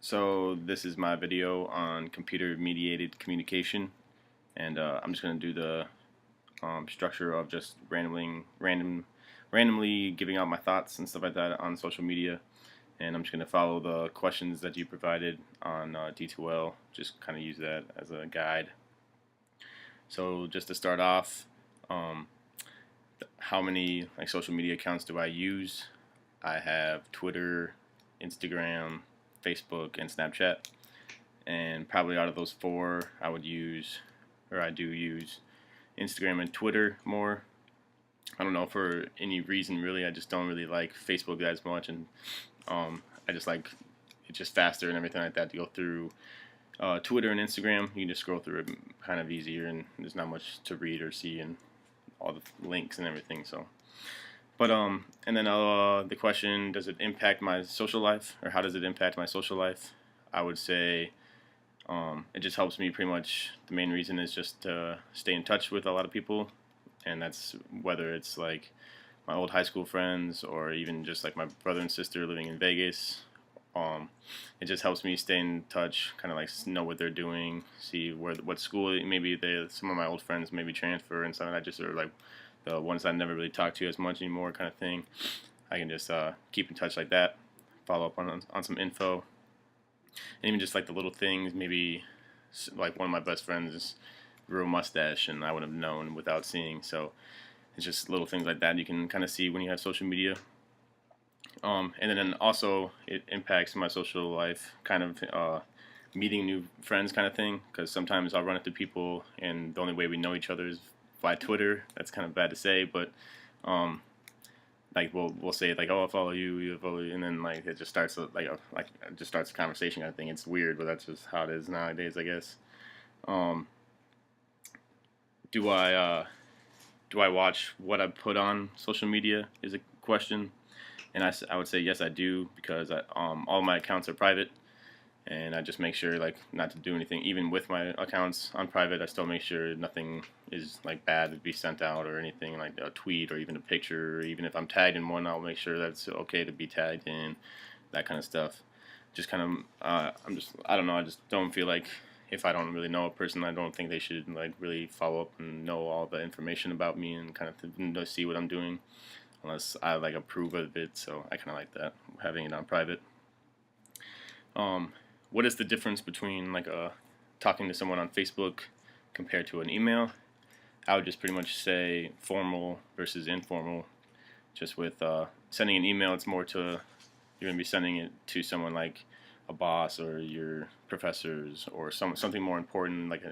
So this is my video on computer-mediated communication, and I'm just going to do the structure of just randomly giving out my thoughts and stuff like that on social media, and I'm just going to follow the questions that you provided on D2L. Just kind of use that as a guide. So just to start off, how many social media accounts do I use? I have Twitter, Instagram, Facebook, and Snapchat, and probably out of those four I do use Instagram and Twitter more. I don't know for any reason really. I just don't really like Facebook as much, and I just like it's just faster and everything like that to go through. Twitter and Instagram, you can just scroll through it kind of easier, and there's not much to read or see and all the links and everything. So but and then the question, does it impact my social life, or how does it impact my social life? I would say it just helps me pretty much. The main reason is just to stay in touch with a lot of people, and that's whether it's like my old high school friends or even just like my brother and sister living in Vegas. It just helps me stay in touch, kind of like know what they're doing, see what school maybe some of my old friends maybe transfer and stuff. I just are like the ones I never really talk to as much anymore, kind of thing. I can just keep in touch like that, follow up on some info, and even just like the little things. Maybe like one of my best friends grew a mustache, and I would have known without seeing. So it's just little things like that you can kind of see when you have social media. And then also it impacts my social life, kind of meeting new friends kind of thing, because sometimes I'll run into people and the only way we know each other is by Twitter. That's kind of bad to say, but like we'll say like, oh, I follow you, you follow you, and then like it just starts it just starts a conversation kind of thing. It's weird, but that's just how it is nowadays, I guess. Do I watch what I put on social media is a question. And I would say yes, I do, because all my accounts are private, and I just make sure like not to do anything. Even with my accounts on private, I still make sure nothing is like bad to be sent out, or anything like a tweet or even a picture. Or even if I'm tagged in one, I'll make sure that it's okay to be tagged in, that kind of stuff. Just kind of I don't know. I just don't feel like if I don't really know a person, I don't think they should like really follow up and know all the information about me and kind of see what I'm doing, unless I like approve of it. So I kind of like that, having it on private. What is the difference between like talking to someone on Facebook compared to an email? I would just pretty much say formal versus informal. Just with sending an email, it's more to, you're gonna be sending it to someone like a boss or your professors, or something more important, like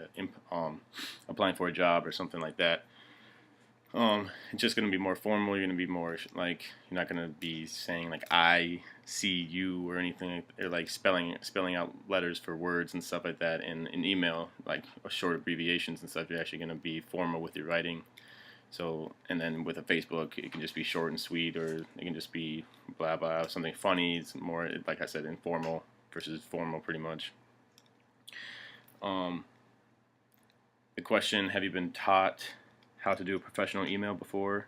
applying for a job or something like that. It's just going to be more formal. You're going to be more like, you're not going to be saying like I see you or anything, or like spelling out letters for words and stuff like that in email, like short abbreviations and stuff. You're actually going to be formal with your writing. So, and then with a Facebook, it can just be short and sweet, or it can just be blah blah, something funny. It's more, like I said, informal versus formal, pretty much. The question: have you been taught how to do a professional email before?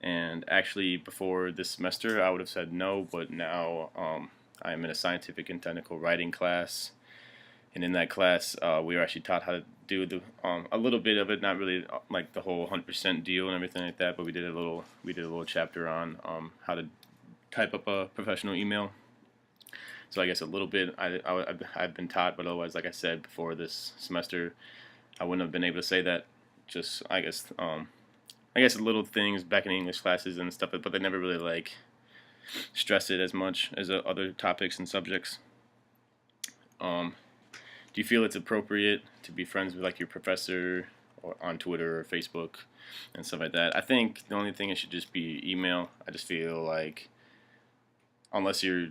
And actually, before this semester, I would have said no, but now I'm in a scientific and technical writing class, and in that class, we were actually taught how to do a little bit of it, not really like the whole 100% deal and everything like that, but we did a little chapter on how to type up a professional email. So I guess a little bit I've been taught, but otherwise, like I said, before this semester, I wouldn't have been able to say that. Just I guess little things back in English classes and stuff, but they never really like stress it as much as other topics and subjects. Do you feel it's appropriate to be friends with like your professor or on Twitter or Facebook and stuff like that? I think the only thing it should just be email. I just feel like unless you're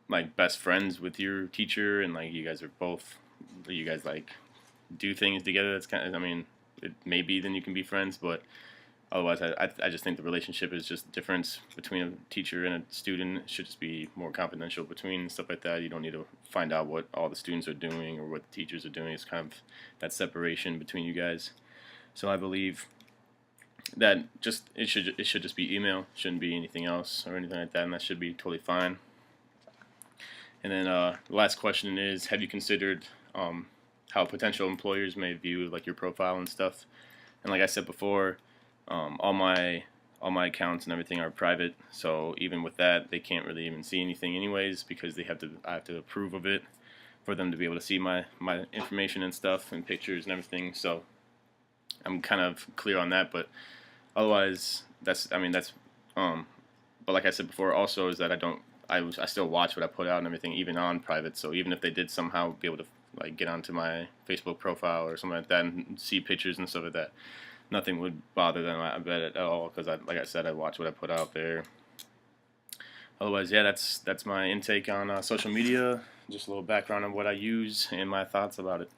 like best friends with your teacher and like you guys like do things together, that's kind of, I mean, it maybe then you can be friends, but otherwise I just think the relationship is just a difference between a teacher and a student. It should just be more confidential between stuff like that. You don't need to find out what all the students are doing or what the teachers are doing. It's kind of that separation between you guys. So I believe that it should just be email. Shouldn't be anything else or anything like that, and that should be totally fine. And then the last question is, have you considered how potential employers may view like your profile and stuff? And like I said before, all my accounts and everything are private, so even with that, they can't really even see anything anyways, because I have to approve of it for them to be able to see my information and stuff and pictures and everything. So I'm kind of clear on that, but otherwise, but like I said before, also is that I still watch what I put out and everything, even on private. So even if they did somehow be able to like get onto my Facebook profile or something like that and see pictures and stuff like that, nothing would bother them, I bet, at all, because like I said, I watch what I put out there. Otherwise, yeah, that's my intake on social media. Just a little background on what I use and my thoughts about it.